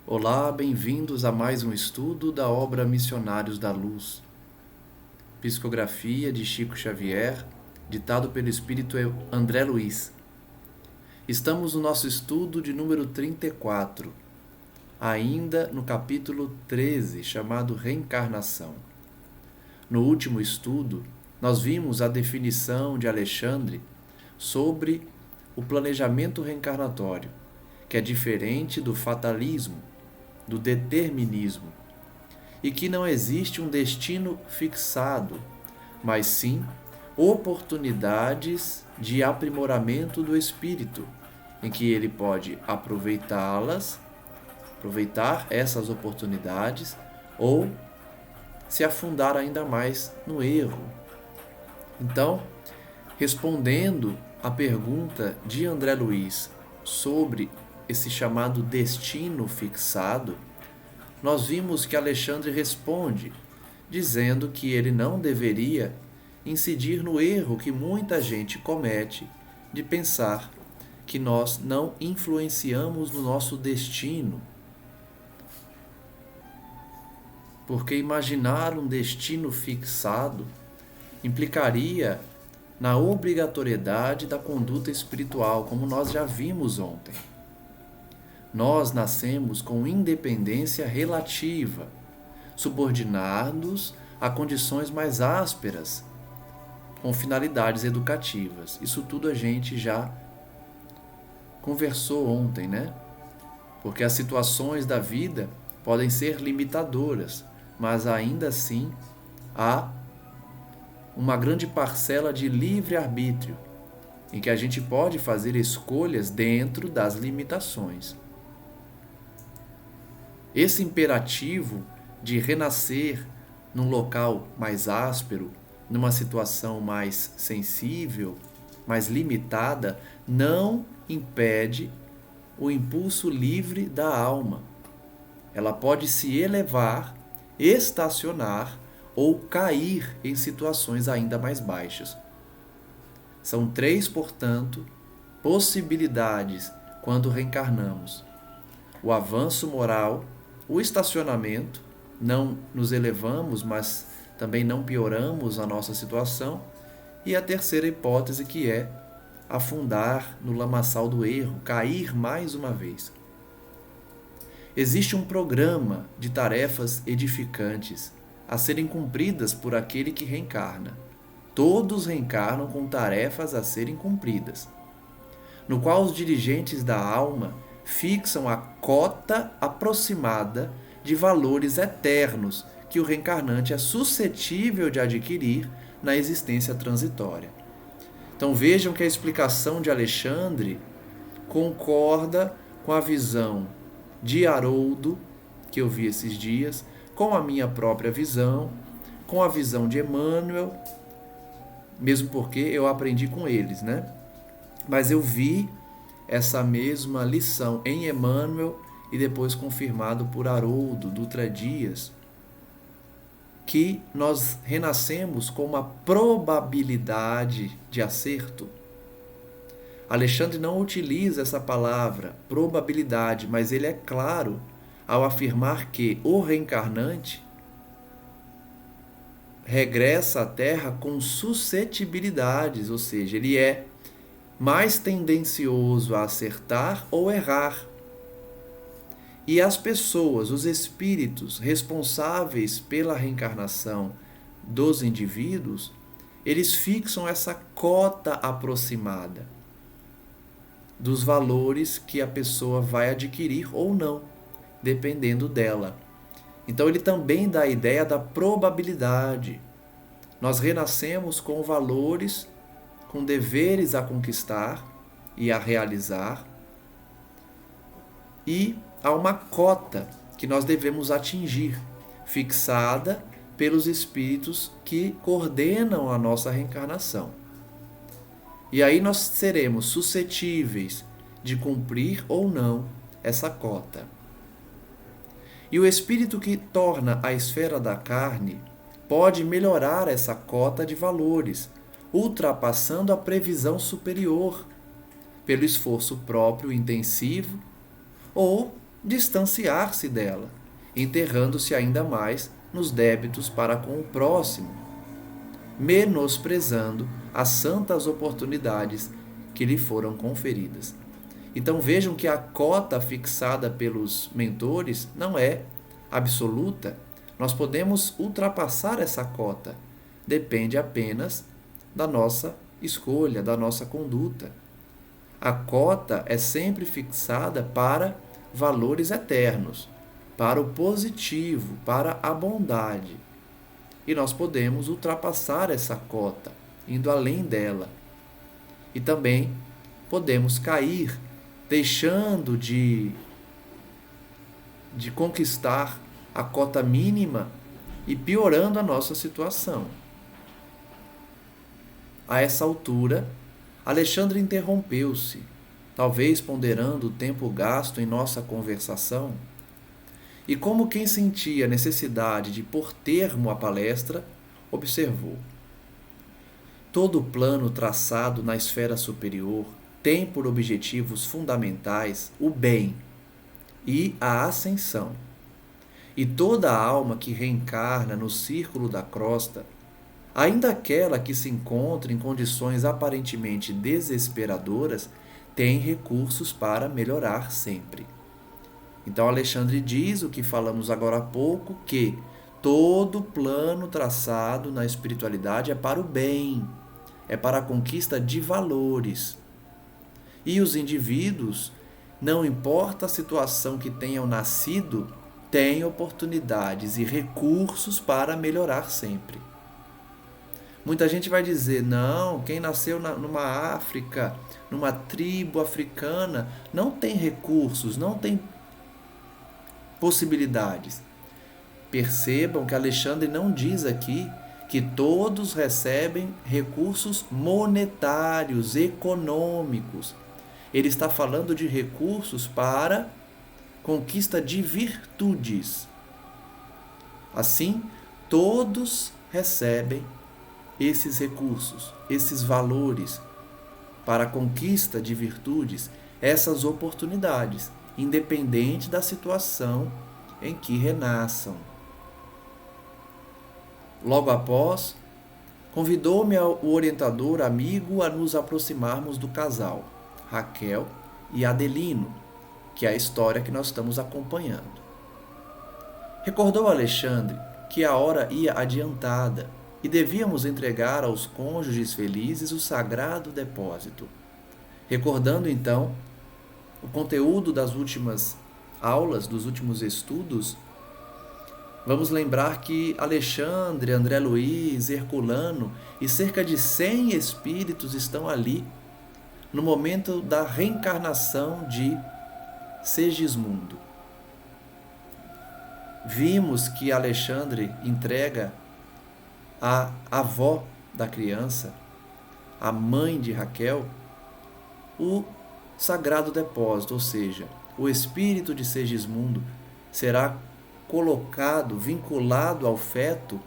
Olá, bem-vindos a mais um estudo da obra Missionários da Luz. Psicografia de Chico Xavier, ditado pelo Espírito André Luiz. Estamos no nosso estudo de número 34, ainda no capítulo 13, chamado Reencarnação. No último estudo, nós vimos a definição de Alexandre sobre o planejamento reencarnatório, que é diferente do fatalismo, do determinismo, e que não existe um destino fixado, mas sim oportunidades de aprimoramento do espírito, em que ele pode aproveitar essas oportunidades ou se afundar ainda mais no erro. Então, respondendo à pergunta de André Luiz sobre esse chamado destino fixado, nós vimos que Alexandre responde, dizendo que ele não deveria incidir no erro que muita gente comete de pensar que nós não influenciamos no nosso destino. Porque imaginar um destino fixado implicaria na obrigatoriedade da conduta espiritual, como nós já vimos ontem. Nós nascemos com independência relativa, subordinados a condições mais ásperas, com finalidades educativas. Isso tudo a gente já conversou ontem, né? Porque as situações da vida podem ser limitadoras, mas ainda assim há uma grande parcela de livre-arbítrio, em que a gente pode fazer escolhas dentro das limitações. Esse imperativo de renascer num local mais áspero, numa situação mais sensível, mais limitada, não impede o impulso livre da alma. Ela pode se elevar, estacionar ou cair em situações ainda mais baixas. São três, portanto, possibilidades quando reencarnamos: o avanço moral, o estacionamento, não nos elevamos, mas também não pioramos a nossa situação, e a terceira hipótese, que é afundar no lamaçal do erro, cair mais uma vez. Existe um programa de tarefas edificantes a serem cumpridas por aquele que reencarna. Todos reencarnam com tarefas a serem cumpridas, no qual os dirigentes da alma fixam a cota aproximada de valores eternos que o reencarnante é suscetível de adquirir na existência transitória. Então vejam que a explicação de Alexandre concorda com a visão de Haroldo, que eu vi esses dias, com a minha própria visão, com a visão de Emmanuel, mesmo porque eu aprendi com eles, né? Mas eu vi essa mesma lição em Emmanuel e depois confirmado por Haroldo Dutra Dias, que nós renascemos com uma probabilidade de acerto. Alexandre não utiliza essa palavra, probabilidade, mas ele é claro ao afirmar que o reencarnante regressa à Terra com suscetibilidades, ou seja, ele é mais tendencioso a acertar ou errar. E as pessoas, os espíritos responsáveis pela reencarnação dos indivíduos, eles fixam essa cota aproximada dos valores que a pessoa vai adquirir ou não, dependendo dela. Então ele também dá a ideia da probabilidade. Nós renascemos com valores, com deveres a conquistar e a realizar, e há uma cota que nós devemos atingir, fixada pelos espíritos que coordenam a nossa reencarnação. E aí nós seremos suscetíveis de cumprir ou não essa cota. E o espírito que torna a esfera da carne pode melhorar essa cota de valores, ultrapassando a previsão superior, pelo esforço próprio intensivo ou distanciar-se dela, enterrando-se ainda mais nos débitos para com o próximo, menosprezando as santas oportunidades que lhe foram conferidas. Então vejam que a cota fixada pelos mentores não é absoluta. Nós podemos ultrapassar essa cota. Depende apenas da nossa escolha, da nossa conduta. A cota é sempre fixada para valores eternos, para o positivo, para a bondade. E nós podemos ultrapassar essa cota, indo além dela. E também podemos cair, deixando de conquistar a cota mínima e piorando a nossa situação. A essa altura, Alexandre interrompeu-se, talvez ponderando o tempo gasto em nossa conversação, e como quem sentia necessidade de pôr termo à palestra, observou: todo plano traçado na esfera superior tem por objetivos fundamentais o bem e a ascensão. E toda alma que reencarna no círculo da crosta, ainda aquela que se encontra em condições aparentemente desesperadoras, tem recursos para melhorar sempre. Então Alexandre diz o que falamos agora há pouco, que todo plano traçado na espiritualidade é para o bem, é para a conquista de valores. E os indivíduos, não importa a situação que tenham nascido, têm oportunidades e recursos para melhorar sempre. Muita gente vai dizer, não, quem nasceu numa África, numa tribo africana, não tem recursos, não tem possibilidades. Percebam que Alexandre não diz aqui que todos recebem recursos monetários, econômicos. Ele está falando de recursos para conquista de virtudes. Assim, todos recebem esses recursos, esses valores para a conquista de virtudes, essas oportunidades, independente da situação em que renasçam. Logo após, convidou-me o orientador amigo a nos aproximarmos do casal, Raquel e Adelino, que é a história que nós estamos acompanhando. Recordou Alexandre que a hora ia adiantada e devíamos entregar aos cônjuges felizes o sagrado depósito. Recordando então o conteúdo das últimas aulas, dos últimos estudos, vamos lembrar que Alexandre, André Luiz, Herculano e cerca de 100 espíritos estão ali no momento da reencarnação de Segismundo. Vimos que Alexandre entrega à avó da criança, a mãe de Raquel, o sagrado depósito, ou seja, o espírito de Segismundo será colocado, vinculado ao feto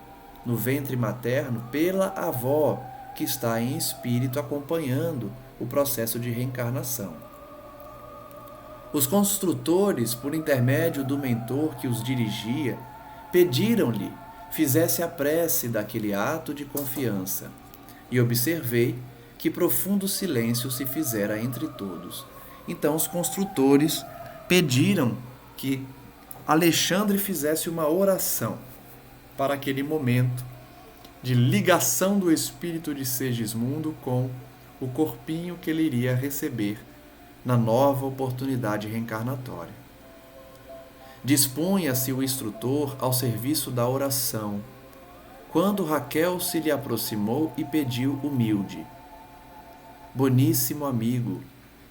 no ventre materno pela avó, que está em espírito acompanhando o processo de reencarnação. Os construtores, por intermédio do mentor que os dirigia, pediram-lhe fizesse a prece daquele ato de confiança, e observei que profundo silêncio se fizera entre todos. Então os construtores pediram que Alexandre fizesse uma oração para aquele momento de ligação do espírito de Segismundo com o corpinho que ele iria receber na nova oportunidade reencarnatória. Dispunha-se o instrutor ao serviço da oração, quando Raquel se lhe aproximou e pediu humilde: boníssimo amigo,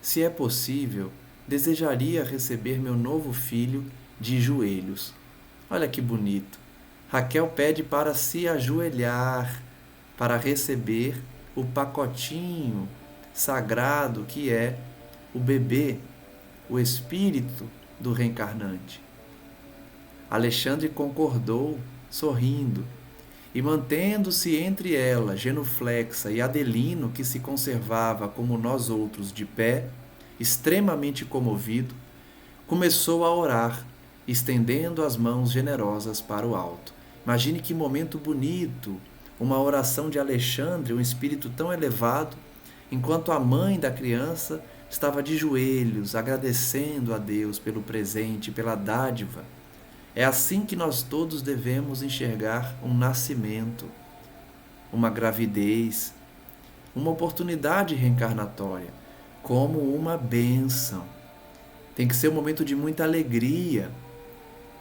se é possível, desejaria receber meu novo filho de joelhos. Olha que bonito. Raquel pede para se ajoelhar, para receber o pacotinho sagrado que é o bebê, o espírito do reencarnante. Alexandre concordou, sorrindo, e mantendo-se entre ela, genuflexa, e Adelino, que se conservava como nós outros de pé, extremamente comovido, começou a orar, estendendo as mãos generosas para o alto. Imagine que momento bonito, uma oração de Alexandre, um espírito tão elevado, enquanto a mãe da criança estava de joelhos, agradecendo a Deus pelo presente, pela dádiva. É assim que nós todos devemos enxergar um nascimento, uma gravidez, uma oportunidade reencarnatória, como uma bênção. Tem que ser um momento de muita alegria.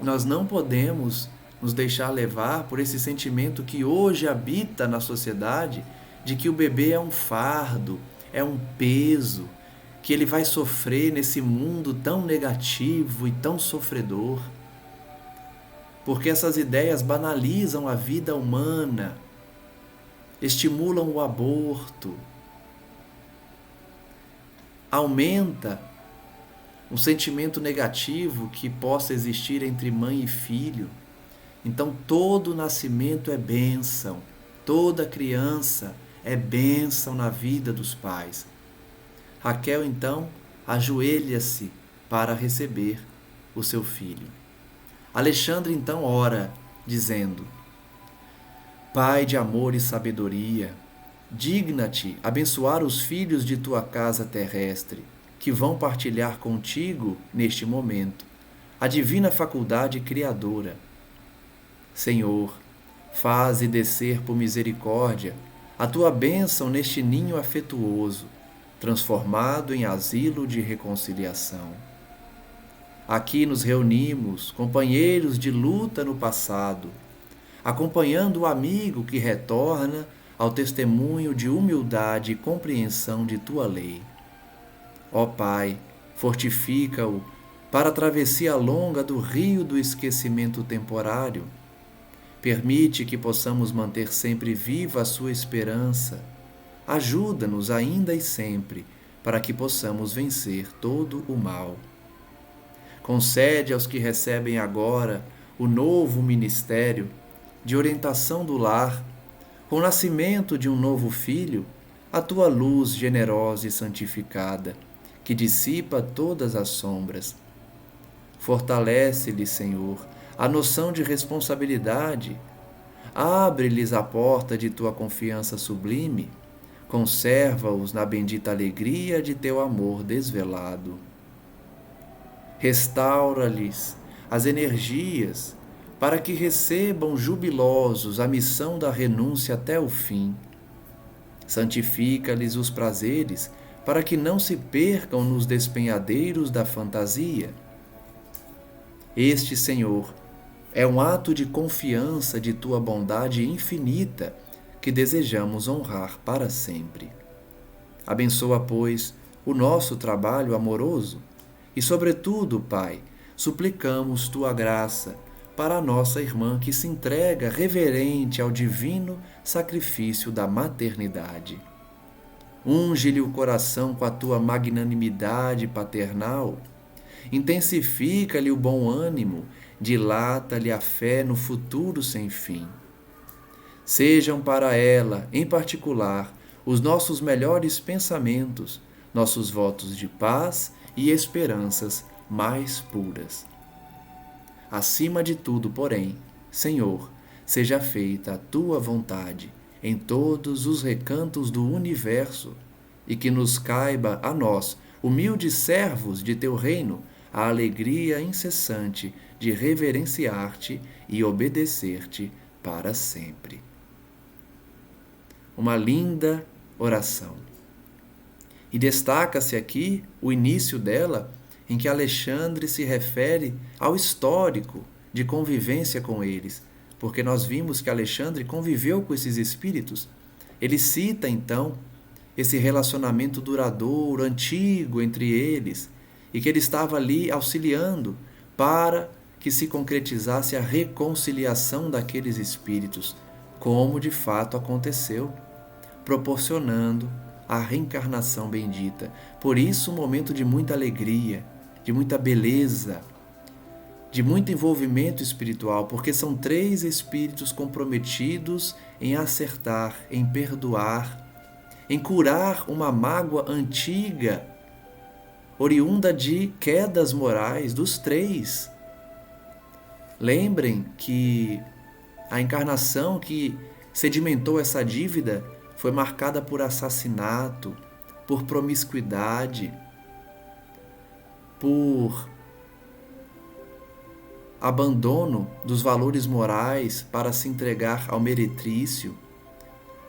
Nós não podemos nos deixar levar por esse sentimento que hoje habita na sociedade de que o bebê é um fardo, é um peso, que ele vai sofrer nesse mundo tão negativo e tão sofredor. Porque essas ideias banalizam a vida humana, estimulam o aborto, aumenta um sentimento negativo que possa existir entre mãe e filho. Então todo nascimento é bênção, toda criança é bênção na vida dos pais. Raquel então ajoelha-se para receber o seu filho. Alexandre então ora, dizendo: Pai de amor e sabedoria, digna-te abençoar os filhos de tua casa terrestre, que vão partilhar contigo, neste momento, a divina faculdade criadora. Senhor, faze descer por misericórdia a tua bênção neste ninho afetuoso, transformado em asilo de reconciliação. Aqui nos reunimos, companheiros de luta no passado, acompanhando o amigo que retorna ao testemunho de humildade e compreensão de tua lei. Ó Pai, fortifica-o para a travessia longa do rio do esquecimento temporário. Permite que possamos manter sempre viva a sua esperança. Ajuda-nos ainda e sempre para que possamos vencer todo o mal. Concede aos que recebem agora o novo ministério de orientação do lar, com o nascimento de um novo filho, a tua luz generosa e santificada, que dissipa todas as sombras. Fortalece-lhes, Senhor, a noção de responsabilidade. Abre-lhes a porta de tua confiança sublime. Conserva-os na bendita alegria de teu amor desvelado. Restaura-lhes as energias para que recebam jubilosos a missão da renúncia até o fim. Santifica-lhes os prazeres para que não se percam nos despenhadeiros da fantasia. Este, Senhor, é um ato de confiança de tua bondade infinita que desejamos honrar para sempre. Abençoa, pois, o nosso trabalho amoroso e, sobretudo, Pai, suplicamos tua graça para a nossa irmã que se entrega reverente ao divino sacrifício da maternidade. Unge-lhe o coração com a tua magnanimidade paternal, intensifica-lhe o bom ânimo, dilata-lhe a fé no futuro sem fim. Sejam para ela, em particular, os nossos melhores pensamentos, nossos votos de paz e esperanças mais puras. Acima de tudo, porém, Senhor, seja feita a tua vontade em todos os recantos do universo e que nos caiba a nós, humildes servos de teu reino, a alegria incessante de reverenciar-te e obedecer-te para sempre. Uma linda oração. E destaca-se aqui o início dela, em que Alexandre se refere ao histórico de convivência com eles, porque nós vimos que Alexandre conviveu com esses espíritos. Ele cita, então, esse relacionamento duradouro, antigo entre eles, e que ele estava ali auxiliando para que se concretizasse a reconciliação daqueles espíritos, como de fato aconteceu, proporcionando a reencarnação bendita. Por isso, um momento de muita alegria, de muita beleza, de muito envolvimento espiritual, porque são 3 espíritos comprometidos em acertar, em perdoar, em curar uma mágoa antiga oriunda de quedas morais dos três. Lembrem que a encarnação que sedimentou essa dívida foi marcada por assassinato, por promiscuidade, por abandono dos valores morais para se entregar ao meretrício.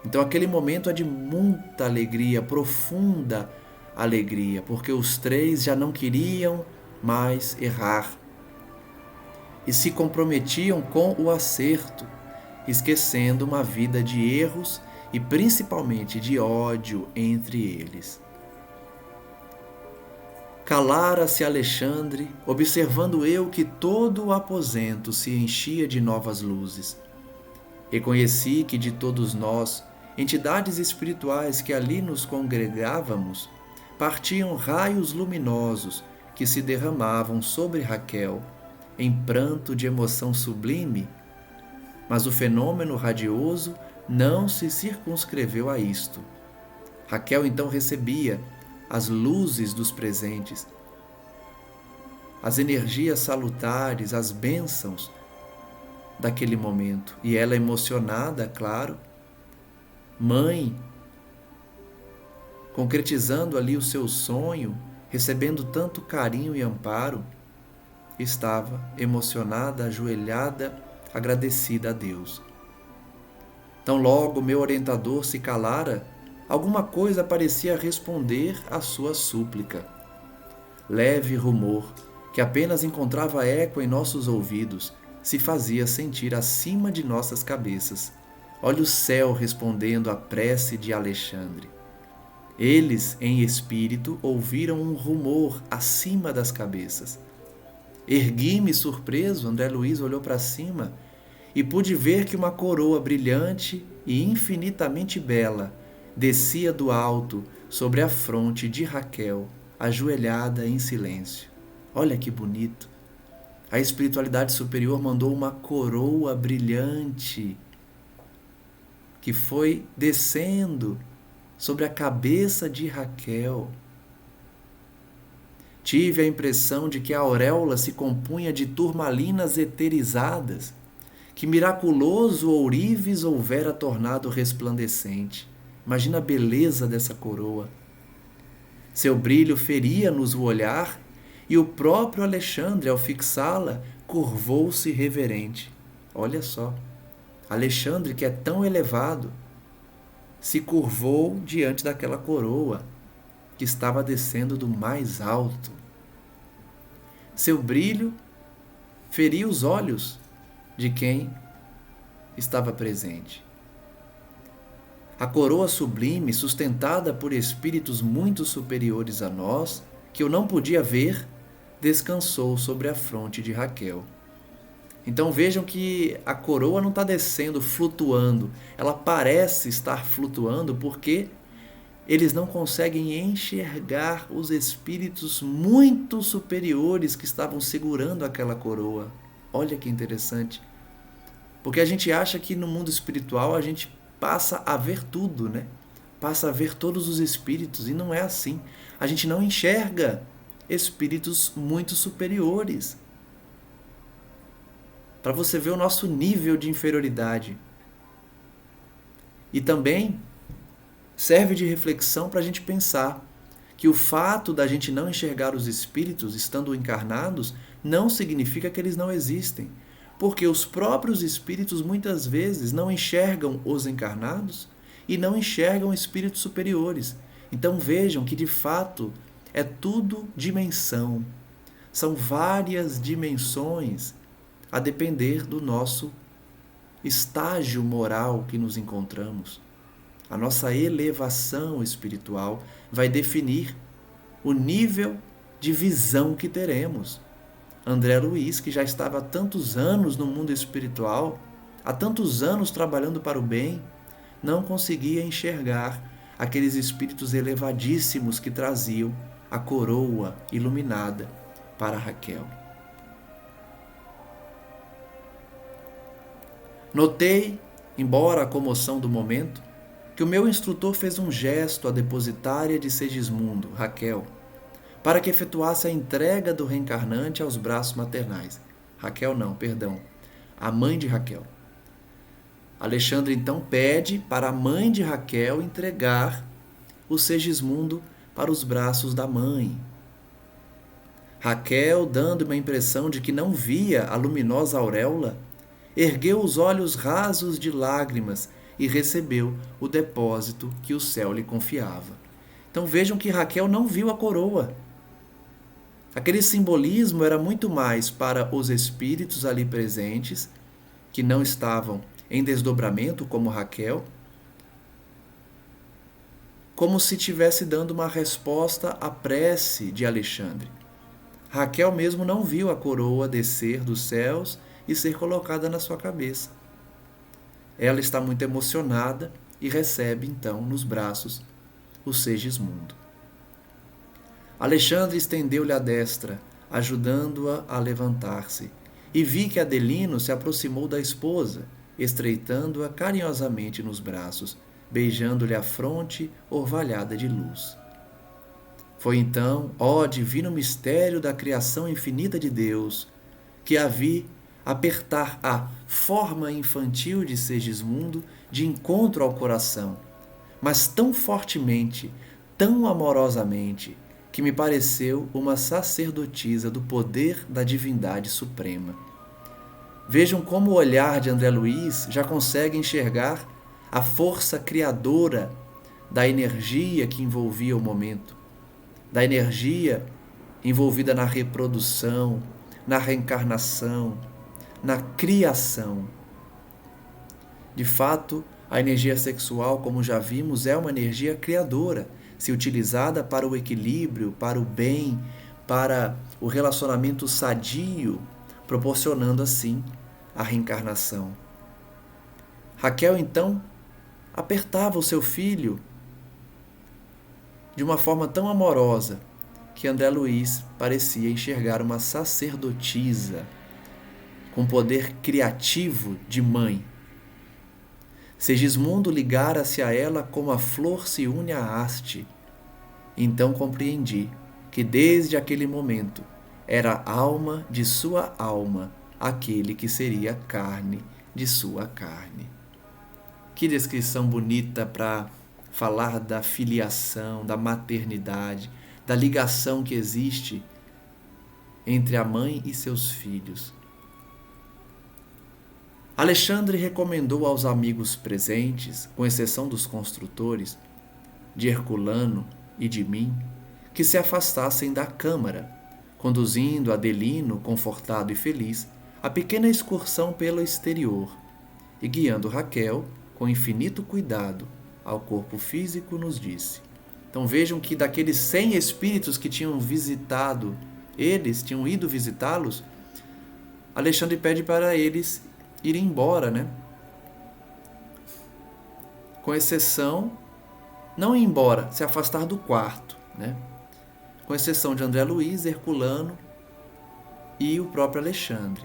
Então aquele momento é de muita alegria, profunda alegria, porque os três já não queriam mais errar e se comprometiam com o acerto, esquecendo uma vida de erros e principalmente de ódio entre eles. Calara-se Alexandre, observando eu que todo o aposento se enchia de novas luzes. Reconheci que de todos nós, entidades espirituais que ali nos congregávamos, partiam raios luminosos que se derramavam sobre Raquel, em pranto de emoção sublime, mas o fenômeno radioso não se circunscreveu a isto. Raquel então recebia as luzes dos presentes, as energias salutares, as bênçãos daquele momento. E ela, emocionada, claro, mãe, concretizando ali o seu sonho, recebendo tanto carinho e amparo, estava emocionada, ajoelhada, agradecida a Deus. Tão logo meu orientador se calara, alguma coisa parecia responder à sua súplica. Leve rumor, que apenas encontrava eco em nossos ouvidos, se fazia sentir acima de nossas cabeças. Olha o céu respondendo à prece de Alexandre. Eles, em espírito, ouviram um rumor acima das cabeças. Ergui-me surpreso, André Luiz olhou para cima e pude ver que uma coroa brilhante e infinitamente bela descia do alto sobre a fronte de Raquel, ajoelhada em silêncio. Olha que bonito! A espiritualidade superior mandou uma coroa brilhante que foi descendo sobre a cabeça de Raquel. Tive a impressão de que a auréola se compunha de turmalinas eterizadas, que miraculoso ourives houvera tornado resplandecente. Imagina a beleza dessa coroa. Seu brilho feria-nos o olhar e o próprio Alexandre, ao fixá-la, curvou-se reverente. Olha só, Alexandre, que é tão elevado, se curvou diante daquela coroa que estava descendo do mais alto. Seu brilho feria os olhos de quem estava presente. A coroa sublime, sustentada por espíritos muito superiores a nós, que eu não podia ver, descansou sobre a fronte de Raquel. Então vejam que a coroa não está descendo, flutuando. Ela parece estar flutuando porque eles não conseguem enxergar os espíritos muito superiores que estavam segurando aquela coroa. Olha que interessante. Porque a gente acha que no mundo espiritual a gente passa a ver tudo, né? Passa a ver todos os espíritos, e não é assim. A gente não enxerga espíritos muito superiores. Para você ver o nosso nível de inferioridade. E também serve de reflexão para a gente pensar que o fato da gente não enxergar os espíritos estando encarnados não significa que eles não existem. Porque os próprios espíritos muitas vezes não enxergam os encarnados e não enxergam espíritos superiores. Então vejam que de fato é tudo dimensão. São várias dimensões a depender do nosso estágio moral que nos encontramos. A nossa elevação espiritual vai definir o nível de visão que teremos. André Luiz, que já estava há tantos anos no mundo espiritual, há tantos anos trabalhando para o bem, não conseguia enxergar aqueles espíritos elevadíssimos que traziam a coroa iluminada para Raquel. Notei, embora a comoção do momento, que o meu instrutor fez um gesto à depositária de Segismundo, Raquel, para que efetuasse a entrega do reencarnante aos braços maternais. Raquel não, perdão, a mãe de Raquel. Alexandre então pede para a mãe de Raquel entregar o Segismundo para os braços da mãe. Raquel, dando uma impressão de que não via a luminosa auréola, ergueu os olhos rasos de lágrimas e recebeu o depósito que o céu lhe confiava. Então vejam que Raquel não viu a coroa. Aquele simbolismo era muito mais para os espíritos ali presentes, que não estavam em desdobramento como Raquel, como se estivesse dando uma resposta à prece de Alexandre. Raquel mesmo não viu a coroa descer dos céus e ser colocada na sua cabeça. Ela está muito emocionada e recebe então nos braços o Segismundo. Alexandre estendeu-lhe a destra, ajudando-a a levantar-se, e vi que Adelino se aproximou da esposa, estreitando-a carinhosamente nos braços, beijando-lhe a fronte orvalhada de luz. Foi então, ó divino mistério da criação infinita de Deus, que a vi apertar a forma infantil de Segismundo de encontro ao coração, mas tão fortemente, tão amorosamente, que me pareceu uma sacerdotisa do poder da divindade suprema. Vejam como o olhar de André Luiz já consegue enxergar a força criadora da energia que envolvia o momento, da energia envolvida na reprodução, na reencarnação, na criação. De fato, a energia sexual, como já vimos, é uma energia criadora, se utilizada para o equilíbrio, para o bem, para o relacionamento sadio, proporcionando assim a reencarnação. Raquel, então, apertava o seu filho de uma forma tão amorosa que André Luiz parecia enxergar uma sacerdotisa com poder criativo de mãe. Segismundo ligara-se a ela como a flor se une à haste. Então compreendi que desde aquele momento era a alma de sua alma, aquele que seria carne de sua carne. Que descrição bonita para falar da filiação, da maternidade, da ligação que existe entre a mãe e seus filhos. Alexandre recomendou aos amigos presentes, com exceção dos construtores, de Herculano e de mim, que se afastassem da câmara, conduzindo Adelino, confortado e feliz, a pequena excursão pelo exterior, e guiando Raquel, com infinito cuidado, ao corpo físico, nos disse. Então vejam que daqueles 100 espíritos que tinham visitado eles, tinham ido visitá-los, Alexandre pede para eles irem embora, né? Com exceção, não ir embora, se afastar do quarto, né? Com exceção de André Luiz, Herculano e o próprio Alexandre.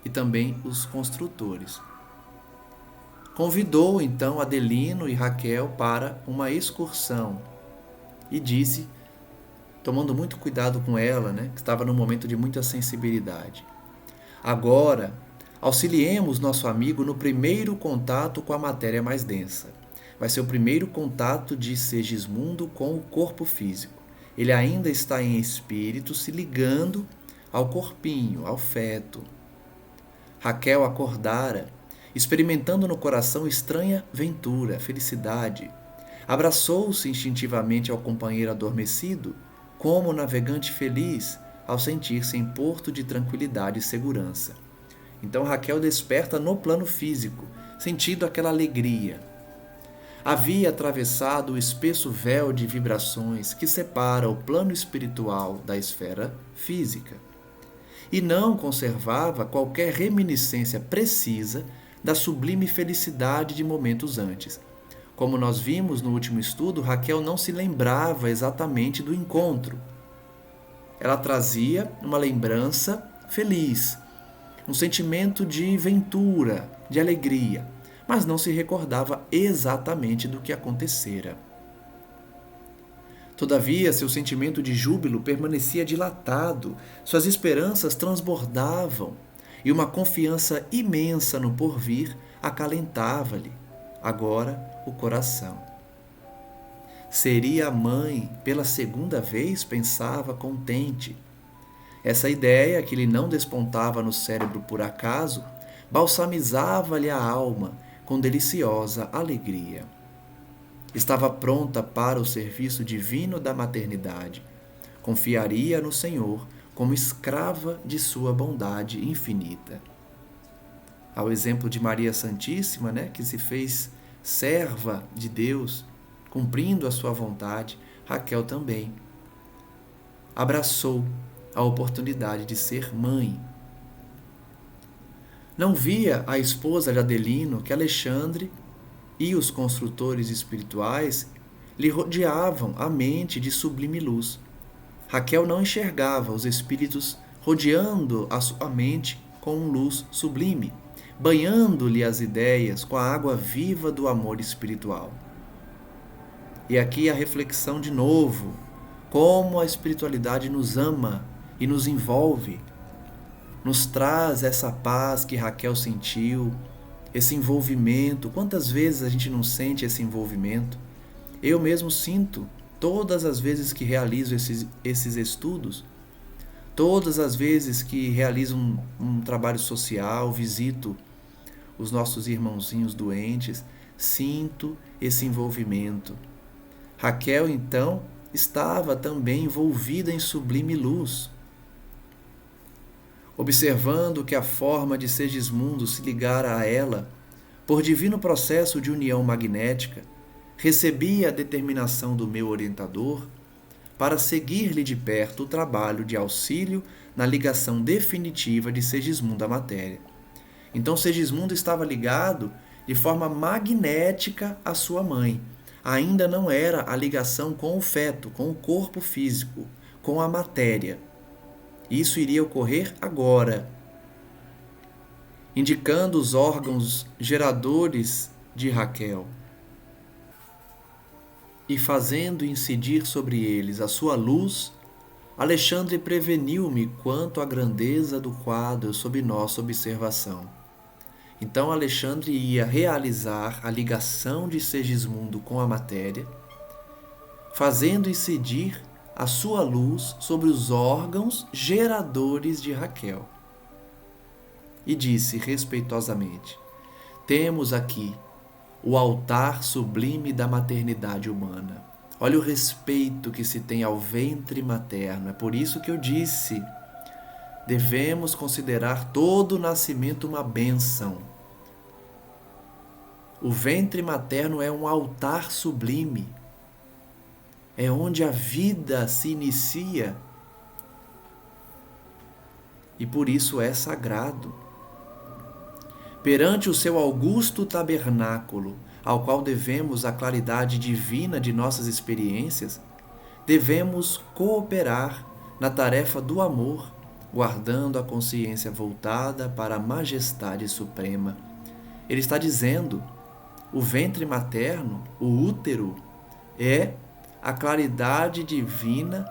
E também os construtores. Convidou então Adelino e Raquel para uma excursão e disse, tomando muito cuidado com ela, né, que estava num momento de muita sensibilidade: agora, auxiliemos nosso amigo no primeiro contato com a matéria mais densa. Vai ser o primeiro contato de Segismundo com o corpo físico. Ele ainda está em espírito, se ligando ao corpinho, ao feto. Raquel acordara, experimentando no coração estranha ventura, felicidade. Abraçou-se instintivamente ao companheiro adormecido, como navegante feliz, ao sentir-se em porto de tranquilidade e segurança. Então Raquel desperta no plano físico, sentindo aquela alegria. Havia atravessado o espesso véu de vibrações que separa o plano espiritual da esfera física, e não conservava qualquer reminiscência precisa da sublime felicidade de momentos antes. Como nós vimos no último estudo, Raquel não se lembrava exatamente do encontro. Ela trazia uma lembrança feliz, um sentimento de ventura, de alegria, mas não se recordava exatamente do que acontecera. Todavia, seu sentimento de júbilo permanecia dilatado, suas esperanças transbordavam, e uma confiança imensa no porvir acalentava-lhe, agora, o coração. Seria a mãe, pela segunda vez, pensava contente. Essa ideia, que lhe não despontava no cérebro por acaso, balsamizava-lhe a alma com deliciosa alegria. Estava pronta para o serviço divino da maternidade. Confiaria no Senhor como escrava de sua bondade infinita. Ao exemplo de Maria Santíssima, que se fez serva de Deus, cumprindo a sua vontade, Raquel também abraçou a oportunidade de ser mãe. Não via a esposa de Adelino que Alexandre e os construtores espirituais lhe rodeavam a mente de sublime luz. Raquel não enxergava os espíritos rodeando a sua mente com luz sublime, banhando-lhe as ideias com a água viva do amor espiritual. E aqui a reflexão de novo, como a espiritualidade nos ama e nos envolve, nos traz essa paz que Raquel sentiu, esse envolvimento. Quantas vezes a gente não sente esse envolvimento? Eu mesmo sinto todas as vezes que realizo esses estudos, todas as vezes que realizo um trabalho social, visito os nossos irmãozinhos doentes, sinto esse envolvimento. Raquel, então, estava também envolvida em sublime luz. Observando que a forma de Segismundo se ligara a ela, por divino processo de união magnética, recebi a determinação do meu orientador para seguir-lhe de perto o trabalho de auxílio na ligação definitiva de Segismundo à matéria. Então Segismundo estava ligado de forma magnética à sua mãe. Ainda não era a ligação com o feto, com o corpo físico, com a matéria. Isso iria ocorrer agora, indicando os órgãos geradores de Raquel e fazendo incidir sobre eles a sua luz. Alexandre preveniu-me quanto à grandeza do quadro sob nossa observação. Então Alexandre ia realizar a ligação de Segismundo com a matéria, fazendo incidir a sua luz sobre os órgãos geradores de Raquel. E disse respeitosamente: temos aqui o altar sublime da maternidade humana. Olha o respeito que se tem ao ventre materno. É por isso que eu disse, devemos considerar todo o nascimento uma bênção. O ventre materno é um altar sublime. É onde a vida se inicia. E por isso é sagrado. Perante o seu augusto tabernáculo, ao qual devemos a claridade divina de nossas experiências, devemos cooperar na tarefa do amor, guardando a consciência voltada para a majestade suprema. Ele está dizendo, o ventre materno, o útero, é a claridade divina,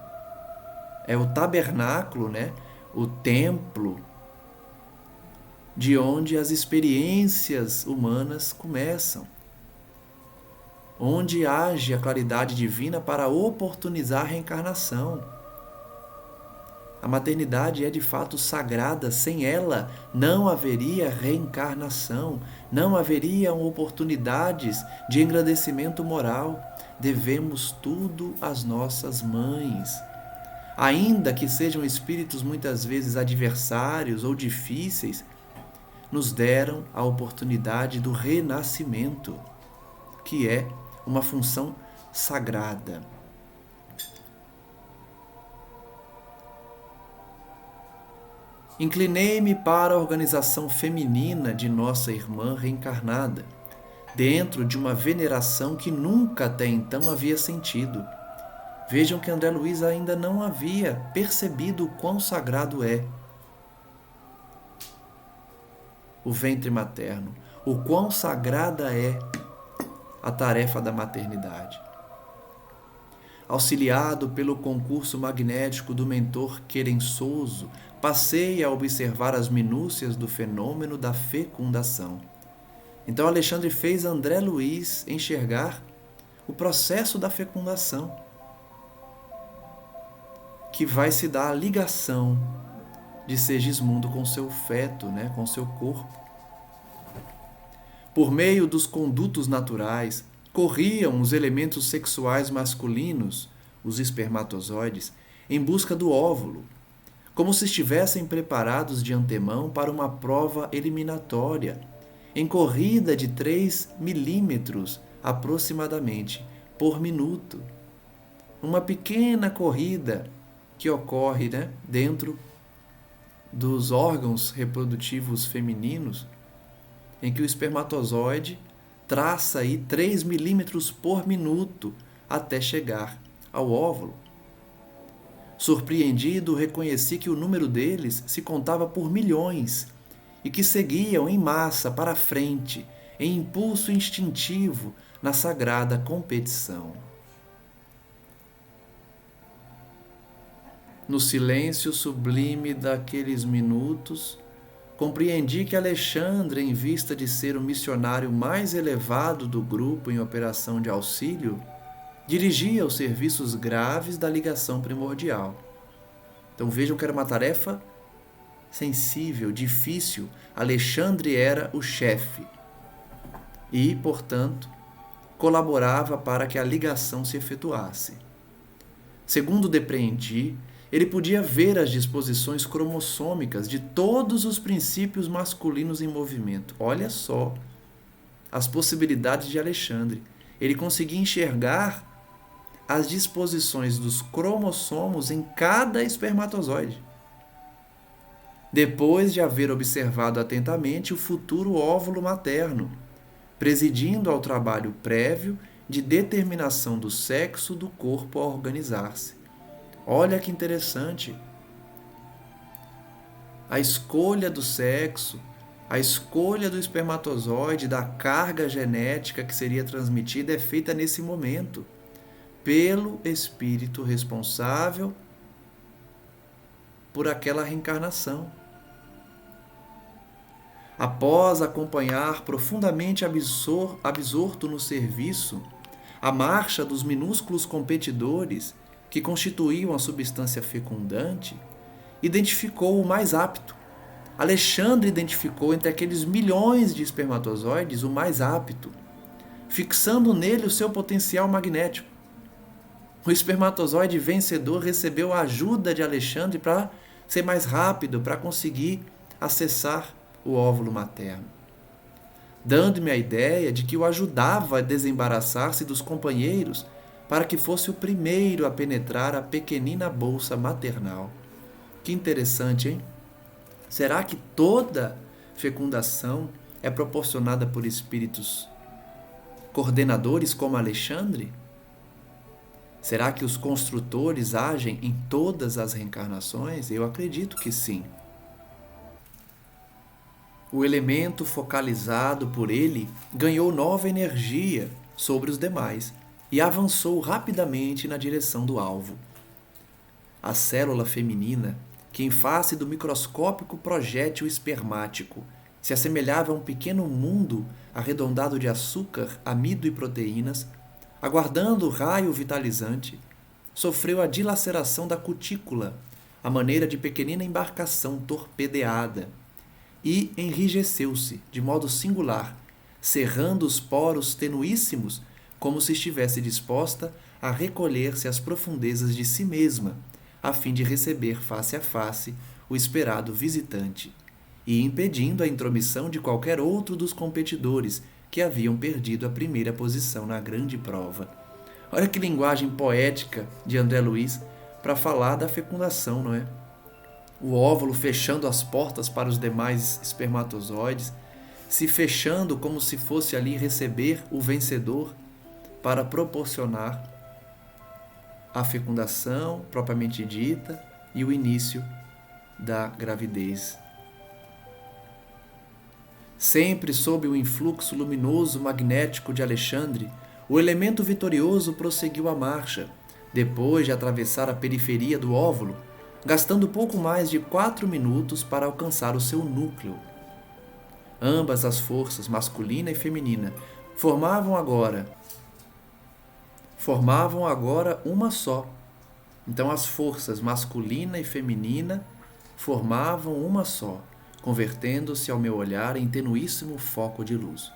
é o tabernáculo, o templo, de onde as experiências humanas começam, onde age a claridade divina para oportunizar a reencarnação. A maternidade é de fato sagrada, sem ela não haveria reencarnação, não haveriam oportunidades de engrandecimento moral. Devemos tudo às nossas mães. Ainda que sejam espíritos muitas vezes adversários ou difíceis, nos deram a oportunidade do renascimento, que é uma função sagrada. Inclinei-me para a organização feminina de nossa irmã reencarnada, dentro de uma veneração que nunca até então havia sentido. Vejam que André Luiz ainda não havia percebido o quão sagrado é o ventre materno, o quão sagrada é a tarefa da maternidade. auxiliado pelo concurso magnético do mentor querençoso, passei a observar as minúcias do fenômeno da fecundação. Então Alexandre fez André Luiz enxergar o processo da fecundação, que vai se dar a ligação de Segismundo com seu feto, com seu corpo. Por meio dos condutos naturais, corriam os elementos sexuais masculinos, os espermatozoides, em busca do óvulo, como se estivessem preparados de antemão para uma prova eliminatória, em corrida de 3 milímetros aproximadamente por minuto. Uma pequena corrida que ocorre dentro dos órgãos reprodutivos femininos, em que o espermatozoide traça aí 3 milímetros por minuto até chegar ao óvulo. Surpreendido, reconheci que o número deles se contava por milhões e que seguiam em massa para frente, em impulso instintivo na sagrada competição. No silêncio sublime daqueles minutos, compreendi que Alexandre, em vista de ser o missionário mais elevado do grupo em operação de auxílio, dirigia os serviços graves da ligação primordial. Então vejam que era uma tarefa sensível, difícil. Alexandre era o chefe e, portanto, colaborava para que a ligação se efetuasse. Segundo depreendi, ele podia ver as disposições cromossômicas de todos os princípios masculinos em movimento. Olha só as possibilidades de Alexandre. Ele conseguia enxergar as disposições dos cromossomos em cada espermatozoide, depois de haver observado atentamente o futuro óvulo materno, presidindo ao trabalho prévio de determinação do sexo do corpo a organizar-se. Olha que interessante. A escolha do sexo, a escolha do espermatozoide, da carga genética que seria transmitida é feita nesse momento, pelo espírito responsável por aquela reencarnação. Após acompanhar profundamente absorto no serviço a marcha dos minúsculos competidores que constituíam a substância fecundante, identificou o mais apto. Alexandre identificou entre aqueles milhões de espermatozoides o mais apto, fixando nele o seu potencial magnético. O espermatozoide vencedor recebeu a ajuda de Alexandre para ser mais rápido, para conseguir acessar o óvulo materno, dando-me a ideia de que o ajudava a desembaraçar-se dos companheiros para que fosse o primeiro a penetrar a pequenina bolsa maternal. Que interessante, hein? Será que toda fecundação é proporcionada por espíritos coordenadores como Alexandre? Será que os construtores agem em todas as reencarnações? Eu acredito que sim. O elemento focalizado por ele ganhou nova energia sobre os demais e avançou rapidamente na direção do alvo. A célula feminina, que em face do microscópico projétil espermático se assemelhava a um pequeno mundo arredondado de açúcar, amido e proteínas, aguardando o raio vitalizante, sofreu a dilaceração da cutícula, à maneira de pequenina embarcação torpedeada, e enrijeceu-se de modo singular, cerrando os poros tenuíssimos, como se estivesse disposta a recolher-se às profundezas de si mesma, a fim de receber face a face o esperado visitante, e impedindo a intromissão de qualquer outro dos competidores que haviam perdido a primeira posição na grande prova. Olha que linguagem poética de André Luiz para falar da fecundação, não é? O óvulo fechando as portas para os demais espermatozoides, se fechando como se fosse ali receber o vencedor para proporcionar a fecundação propriamente dita e o início da gravidez. Sempre sob o influxo luminoso magnético de Alexandre, o elemento vitorioso prosseguiu a marcha, depois de atravessar a periferia do óvulo, gastando pouco mais de 4 minutos para alcançar o seu núcleo. Ambas as forças, masculina e feminina, formavam agora uma só. Então as forças masculina e feminina formavam uma só, convertendo-se ao meu olhar em tenuíssimo foco de luz.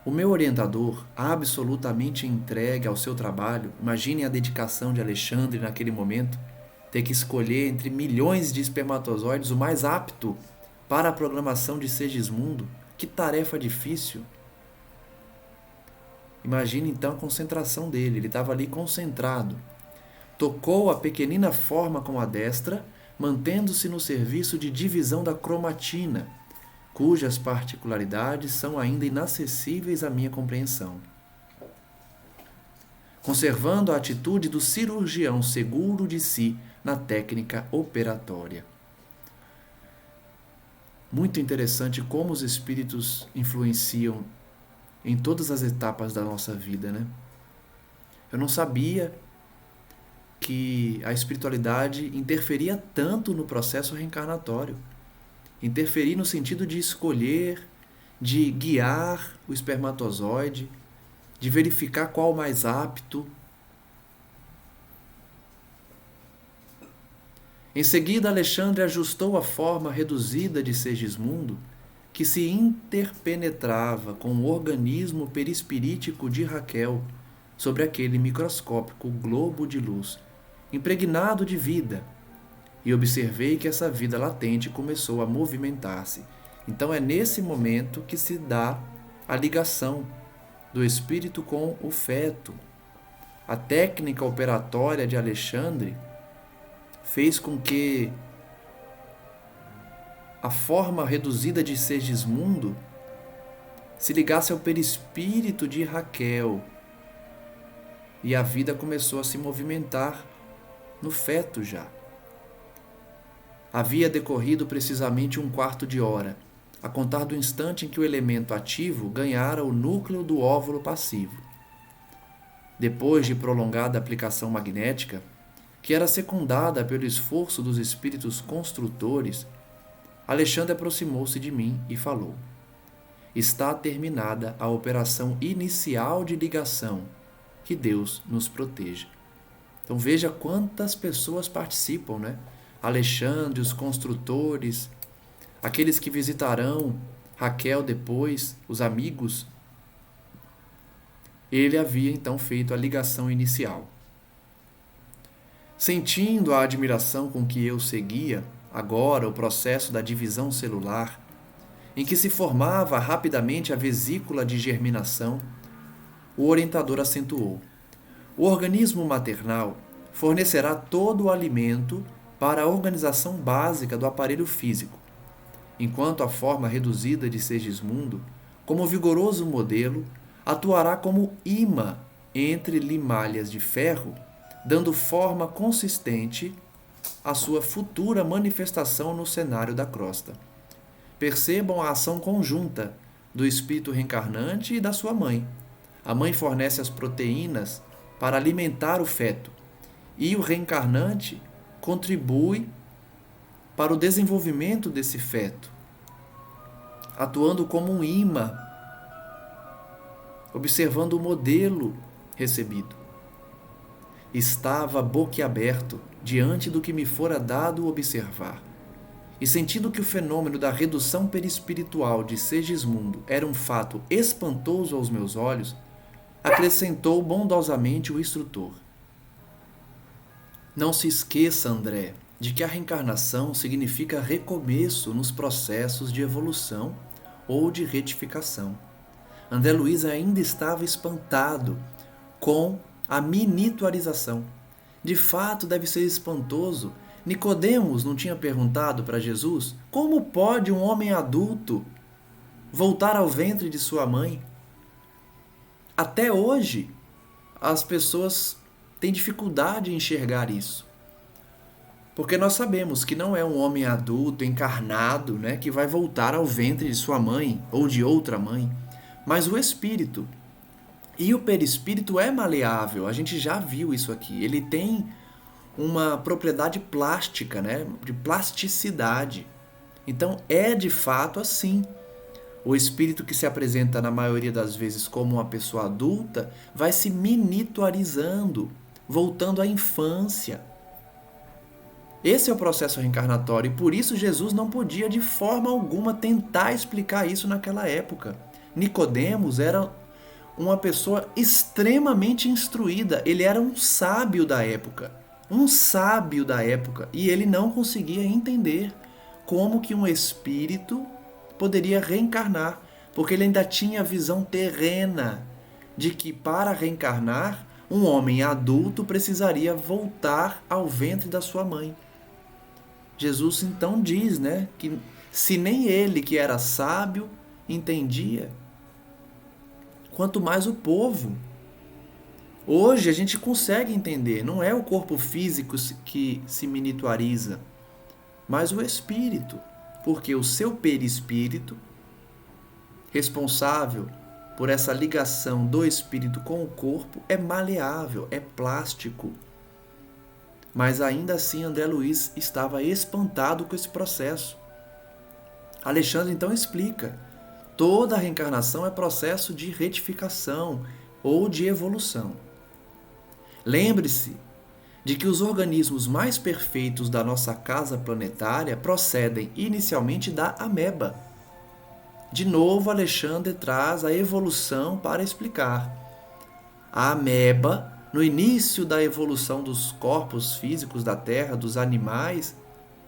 O meu orientador, absolutamente entregue ao seu trabalho, imaginem a dedicação de Alexandre naquele momento, ter que escolher entre milhões de espermatozoides o mais apto para a programação de Segismundo. Que tarefa difícil! Imagine então a concentração dele, ele estava ali concentrado. Tocou a pequenina forma com a destra, mantendo-se no serviço de divisão da cromatina, cujas particularidades são ainda inacessíveis à minha compreensão. Conservando a atitude do cirurgião seguro de si na técnica operatória. Muito interessante como os espíritos influenciam em todas as etapas da nossa vida, né? Eu não sabia que a espiritualidade interferia tanto no processo reencarnatório. Interferir no sentido de escolher, de guiar o espermatozoide, de verificar qual o mais apto. Em seguida, Alexandre ajustou a forma reduzida de Segismundo, que se interpenetrava com o organismo perispirítico de Raquel sobre aquele microscópico globo de luz, impregnado de vida, e observei que essa vida latente começou a movimentar-se. Então é nesse momento que se dá a ligação do espírito com o feto. A técnica operatória de Alexandre fez com que a forma reduzida de Segismundo se ligasse ao perispírito de Raquel, e a vida começou a se movimentar no feto já. Havia decorrido precisamente 1/4 de hora, a contar do instante em que o elemento ativo ganhara o núcleo do óvulo passivo. Depois de prolongada aplicação magnética, que era secundada pelo esforço dos espíritos construtores, Alexandre aproximou-se de mim e falou: está terminada a operação inicial de ligação. Que Deus nos proteja. Então veja quantas pessoas participam, né? Alexandre, os construtores, aqueles que visitarão Raquel depois, os amigos. Ele havia então feito a ligação inicial. Sentindo a admiração com que eu seguia agora o processo da divisão celular, em que se formava rapidamente a vesícula de germinação, o orientador acentuou: o organismo maternal fornecerá todo o alimento para a organização básica do aparelho físico, enquanto a forma reduzida de Segismundo, como vigoroso modelo, atuará como imã entre limalhas de ferro, dando forma consistente à sua futura manifestação no cenário da crosta. Percebam a ação conjunta do espírito reencarnante e da sua mãe. A mãe fornece as proteínas para alimentar o feto, e o reencarnante contribui para o desenvolvimento desse feto, atuando como um imã, observando o modelo recebido. Estava boquiaberto diante do que me fora dado observar, e sentindo que o fenômeno da redução perispiritual de Segismundo era um fato espantoso aos meus olhos, acrescentou bondosamente o instrutor: não se esqueça, André, de que a reencarnação significa recomeço nos processos de evolução ou de retificação. André Luiz ainda estava espantado com a miniaturização. De fato, deve ser espantoso. Nicodemos não tinha perguntado para Jesus: como pode um homem adulto voltar ao ventre de sua mãe? Até hoje, as pessoas têm dificuldade em enxergar isso. Porque nós sabemos que não é um homem adulto, encarnado, né, que vai voltar ao ventre de sua mãe ou de outra mãe, mas o espírito. E o perispírito é maleável, a gente já viu isso aqui. Ele tem uma propriedade plástica, né? De plasticidade. Então é de fato assim. O espírito que se apresenta na maioria das vezes como uma pessoa adulta vai se miniaturizando, voltando à infância. Esse é o processo reencarnatório e por isso Jesus não podia de forma alguma tentar explicar isso naquela época. Nicodemos era uma pessoa extremamente instruída, ele era um sábio da época. Um sábio da época, e ele não conseguia entender como que um espírito poderia reencarnar, porque ele ainda tinha a visão terrena de que para reencarnar, um homem adulto precisaria voltar ao ventre da sua mãe. Jesus então diz, né, que se nem ele, que era sábio, entendia, quanto mais o povo. Hoje a gente consegue entender, não é o corpo físico que se miniaturiza, mas o espírito, porque o seu perispírito, responsável por essa ligação do espírito com o corpo, é maleável, é plástico. Mas ainda assim André Luiz estava espantado com esse processo. Alexandre então explica: toda a reencarnação é processo de retificação ou de evolução. Lembre-se de que os organismos mais perfeitos da nossa casa planetária procedem inicialmente da ameba. De novo, Alexandre traz a evolução para explicar. A ameba, no início da evolução dos corpos físicos da Terra, dos animais,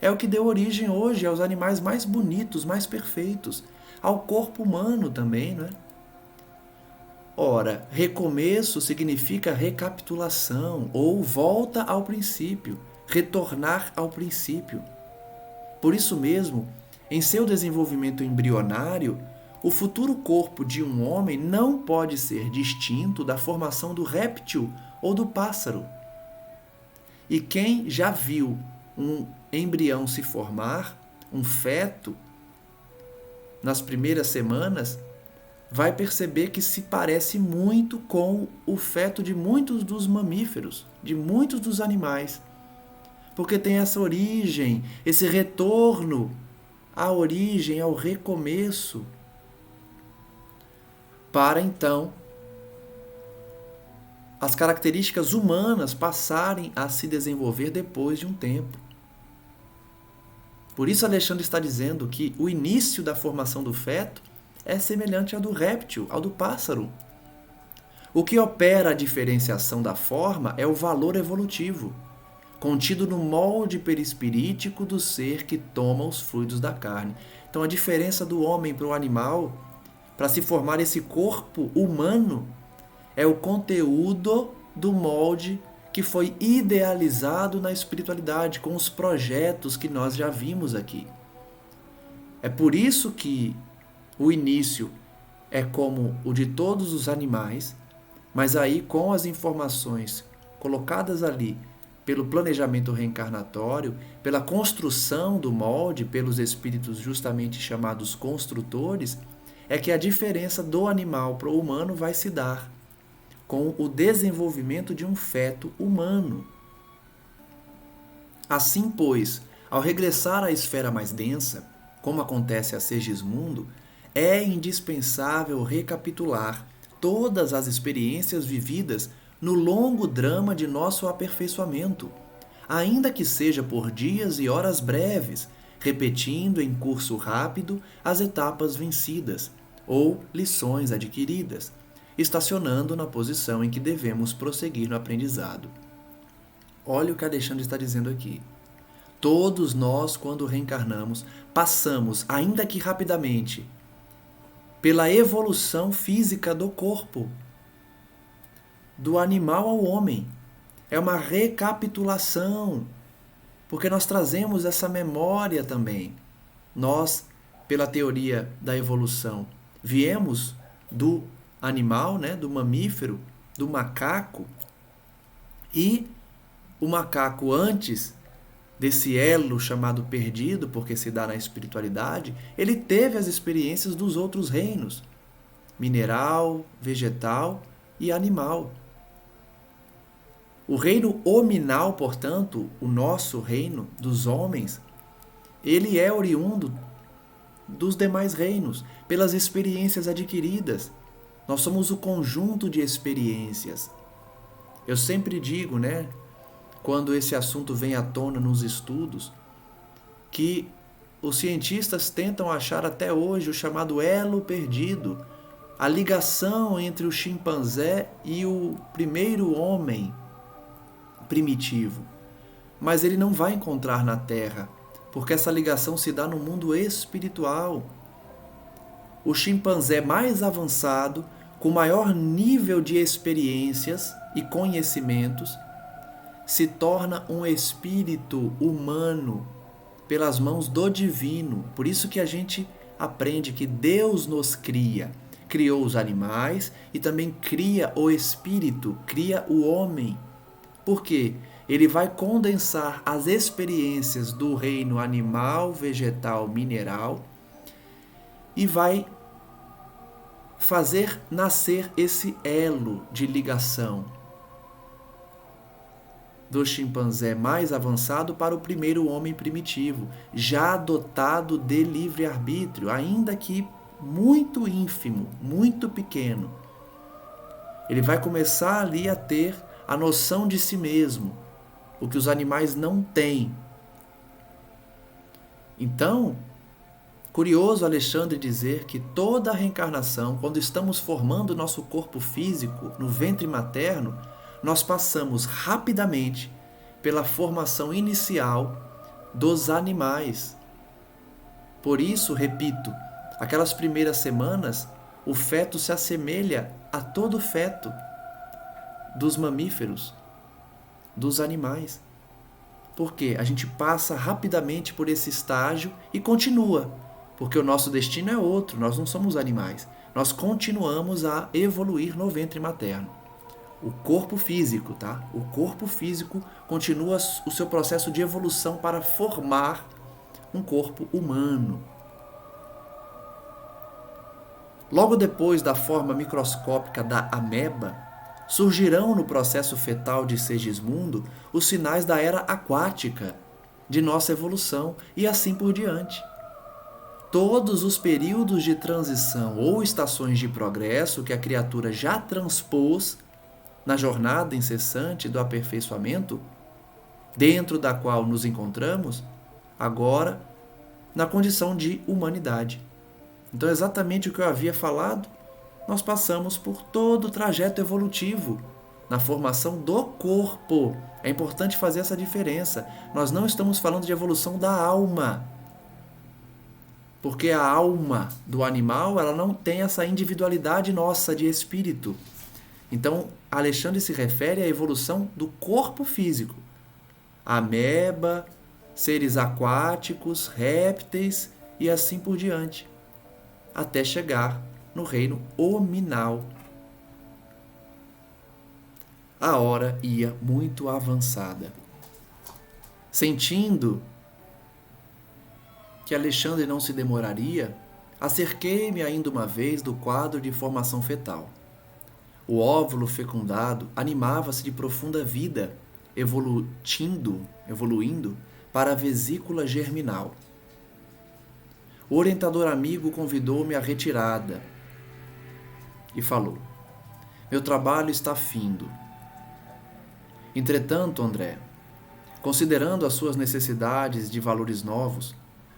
é o que deu origem hoje aos animais mais bonitos, mais perfeitos, ao corpo humano também, não é? Ora, recomeço significa recapitulação ou volta ao princípio, retornar ao princípio. Por isso mesmo, em seu desenvolvimento embrionário, o futuro corpo de um homem não pode ser distinto da formação do réptil ou do pássaro. E quem já viu um embrião se formar, um feto, nas primeiras semanas, vai perceber que se parece muito com o feto de muitos dos mamíferos, de muitos dos animais. Porque tem essa origem, esse retorno à origem, ao recomeço, para então as características humanas passarem a se desenvolver depois de um tempo. Por isso Alexandre está dizendo que o início da formação do feto é semelhante ao do réptil, ao do pássaro. O que opera a diferenciação da forma é o valor evolutivo, contido no molde perispirítico do ser que toma os fluidos da carne. Então a diferença do homem para o animal, para se formar esse corpo humano, é o conteúdo do molde que foi idealizado na espiritualidade, com os projetos que nós já vimos aqui. É por isso que o início é como o de todos os animais, mas aí com as informações colocadas ali pelo planejamento reencarnatório, pela construção do molde, pelos espíritos justamente chamados construtores, é que a diferença do animal para o humano vai se dar com o desenvolvimento de um feto humano. Assim, pois, ao regressar à esfera mais densa, como acontece a Segismundo, é indispensável recapitular todas as experiências vividas no longo drama de nosso aperfeiçoamento, ainda que seja por dias e horas breves, repetindo em curso rápido as etapas vencidas ou lições adquiridas, estacionando na posição em que devemos prosseguir no aprendizado. Olha o que Alexandre está dizendo aqui. Todos nós, quando reencarnamos, passamos, ainda que rapidamente, pela evolução física do corpo, do animal ao homem. É uma recapitulação, porque nós trazemos essa memória também. Nós, pela teoria da evolução, viemos do animal, né, do mamífero, do macaco, e o macaco, antes desse elo chamado perdido, porque se dá na espiritualidade, ele teve as experiências dos outros reinos, mineral, vegetal, e animal. O reino hominal, portanto, o nosso reino dos homens, ele é oriundo dos demais reinos, pelas experiências adquiridas. Nós somos o conjunto de experiências. Eu sempre digo, quando esse assunto vem à tona nos estudos, que os cientistas tentam achar até hoje o chamado elo perdido, a ligação entre o chimpanzé e o primeiro homem primitivo. Mas ele não vai encontrar na Terra, porque essa ligação se dá no mundo espiritual. O chimpanzé mais avançado, com maior nível de experiências e conhecimentos, se torna um espírito humano pelas mãos do divino. Por isso que a gente aprende que Deus nos cria. Criou os animais e também cria o espírito, cria o homem. Por quê? Ele vai condensar as experiências do reino animal, vegetal, mineral e vai fazer nascer esse elo de ligação do chimpanzé mais avançado para o primeiro homem primitivo, já dotado de livre-arbítrio, ainda que muito ínfimo, muito pequeno. Ele vai começar ali a ter a noção de si mesmo, o que os animais não têm. Então, curioso Alexandre dizer que toda a reencarnação, quando estamos formando nosso corpo físico no ventre materno, nós passamos rapidamente pela formação inicial dos animais. Por isso, repito, aquelas primeiras semanas, o feto se assemelha a todo feto dos mamíferos, dos animais. Porque a gente passa rapidamente por esse estágio e continua, porque o nosso destino é outro, nós não somos animais. Nós continuamos a evoluir no ventre materno. O corpo físico, tá? O corpo físico continua o seu processo de evolução para formar um corpo humano. Logo depois da forma microscópica da ameba, surgirão no processo fetal de Segismundo os sinais da era aquática de nossa evolução e assim por diante. Todos os períodos de transição ou estações de progresso que a criatura já transpôs na jornada incessante do aperfeiçoamento, dentro da qual nos encontramos, agora na condição de humanidade. Então, exatamente o que eu havia falado, nós passamos por todo o trajeto evolutivo na formação do corpo. É importante fazer essa diferença. Nós não estamos falando de evolução da alma, porque a alma do animal ela não tem essa individualidade nossa de espírito. Então, Alexandre se refere à evolução do corpo físico. Ameba, seres aquáticos, répteis e assim por diante, até chegar no reino hominal. A hora ia muito avançada. Sentindo que Alexandre não se demoraria, acerquei-me ainda uma vez do quadro de formação fetal. O óvulo fecundado animava-se de profunda vida, evoluindo para a vesícula germinal. O orientador amigo convidou-me à retirada e falou: meu trabalho está findo. Entretanto, André, considerando as suas necessidades de valores novos,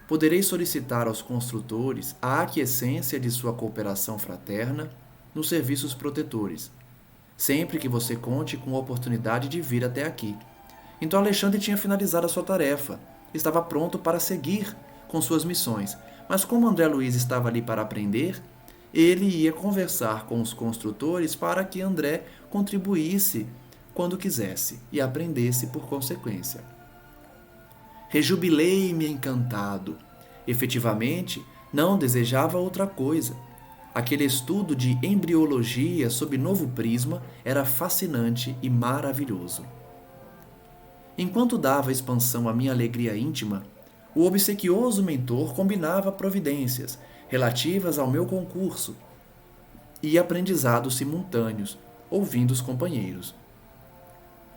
poderei solicitar aos construtores a aquiescência de sua cooperação fraterna nos serviços protetores, sempre que você conte com a oportunidade de vir até aqui. Então Alexandre tinha finalizado a sua tarefa, estava pronto para seguir com suas missões, mas como André Luiz estava ali para aprender, ele ia conversar com os construtores para que André contribuísse quando quisesse e aprendesse por consequência. Rejubilei-me encantado. Efetivamente, não desejava outra coisa. Aquele estudo de embriologia sob novo prisma era fascinante e maravilhoso. Enquanto dava expansão à minha alegria íntima, o obsequioso mentor combinava providências relativas ao meu concurso e aprendizados simultâneos, ouvindo os companheiros.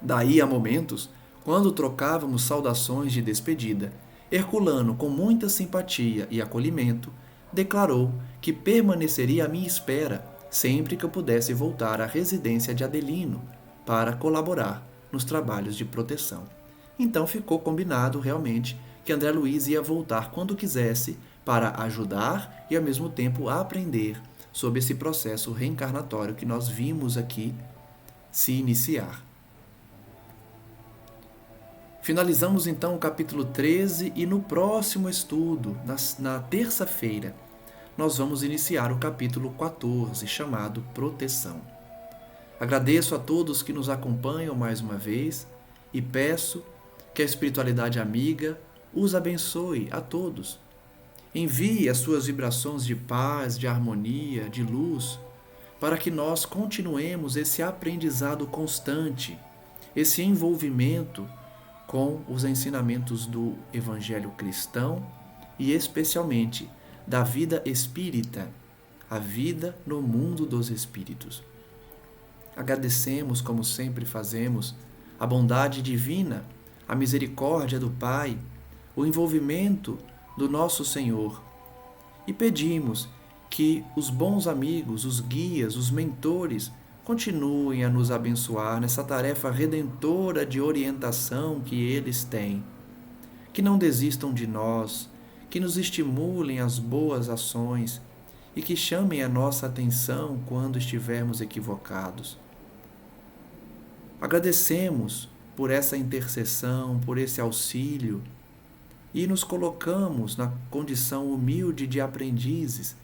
Daí a momentos, quando trocávamos saudações de despedida, Herculano, com muita simpatia e acolhimento, declarou que permaneceria à minha espera sempre que eu pudesse voltar à residência de Adelino para colaborar nos trabalhos de proteção. Então ficou combinado realmente que André Luiz ia voltar quando quisesse para ajudar e ao mesmo tempo aprender sobre esse processo reencarnatório que nós vimos aqui se iniciar. Finalizamos então o capítulo 13 e no próximo estudo, na terça-feira, nós vamos iniciar o capítulo 14, chamado Proteção. Agradeço a todos que nos acompanham mais uma vez e peço que a espiritualidade amiga os abençoe a todos. Envie as suas vibrações de paz, de harmonia, de luz, para que nós continuemos esse aprendizado constante, esse envolvimento com os ensinamentos do Evangelho cristão e especialmente da vida espírita, a vida no mundo dos espíritos. Agradecemos, como sempre fazemos, a bondade divina, a misericórdia do Pai, o envolvimento do nosso Senhor e pedimos que os bons amigos, os guias, os mentores continuem a nos abençoar nessa tarefa redentora de orientação que eles têm. Que não desistam de nós, que nos estimulem às boas ações e que chamem a nossa atenção quando estivermos equivocados. Agradecemos por essa intercessão, por esse auxílio e nos colocamos na condição humilde de aprendizes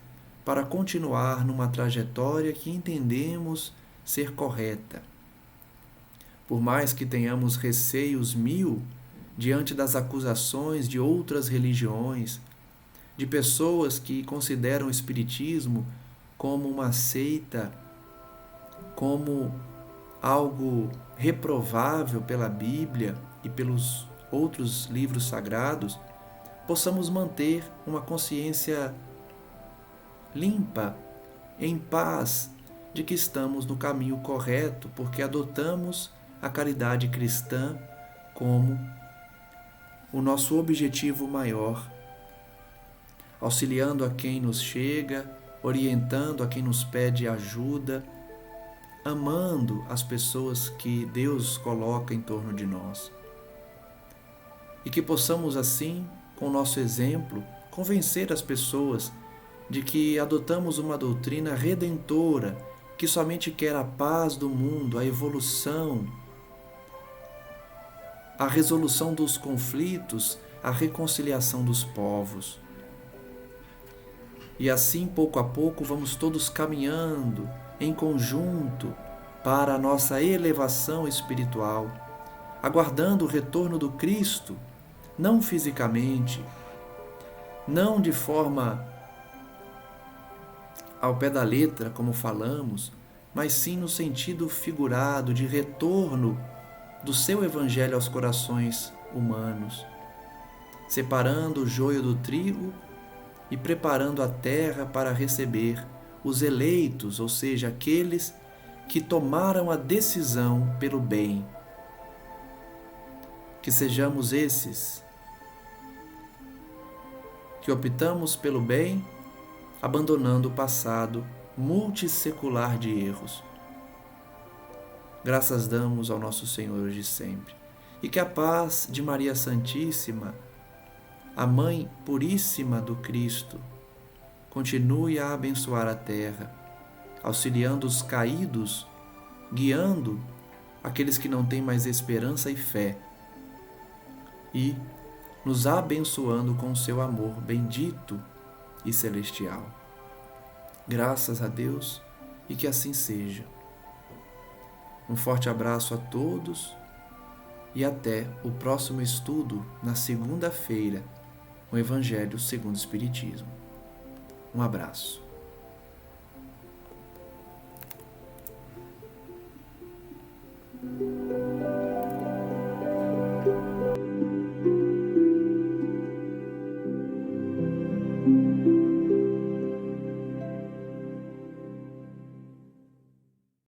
para continuar numa trajetória que entendemos ser correta. Por mais que tenhamos receios mil diante das acusações de outras religiões, de pessoas que consideram o Espiritismo como uma seita, como algo reprovável pela Bíblia e pelos outros livros sagrados, possamos manter uma consciência limpa, em paz, de que estamos no caminho correto, porque adotamos a caridade cristã como o nosso objetivo maior, auxiliando a quem nos chega, orientando a quem nos pede ajuda, amando as pessoas que Deus coloca em torno de nós. E que possamos assim, com o nosso exemplo, convencer as pessoas de que adotamos uma doutrina redentora que somente quer a paz do mundo, a evolução, a resolução dos conflitos, a reconciliação dos povos. E assim, pouco a pouco, vamos todos caminhando em conjunto para a nossa elevação espiritual, aguardando o retorno do Cristo, não fisicamente, não de forma ao pé da letra, como falamos, mas sim no sentido figurado de retorno do seu Evangelho aos corações humanos, separando o joio do trigo e preparando a terra para receber os eleitos, ou seja, aqueles que tomaram a decisão pelo bem. Que sejamos esses que optamos pelo bem, abandonando o passado multissecular de erros. Graças damos ao nosso Senhor hoje e sempre. E que a paz de Maria Santíssima, a Mãe Puríssima do Cristo, continue a abençoar a terra, auxiliando os caídos, guiando aqueles que não têm mais esperança e fé, e nos abençoando com o seu amor bendito e celestial. Graças a Deus e que assim seja. Um forte abraço a todos e até o próximo estudo na segunda-feira, o Evangelho segundo o Espiritismo. Um abraço.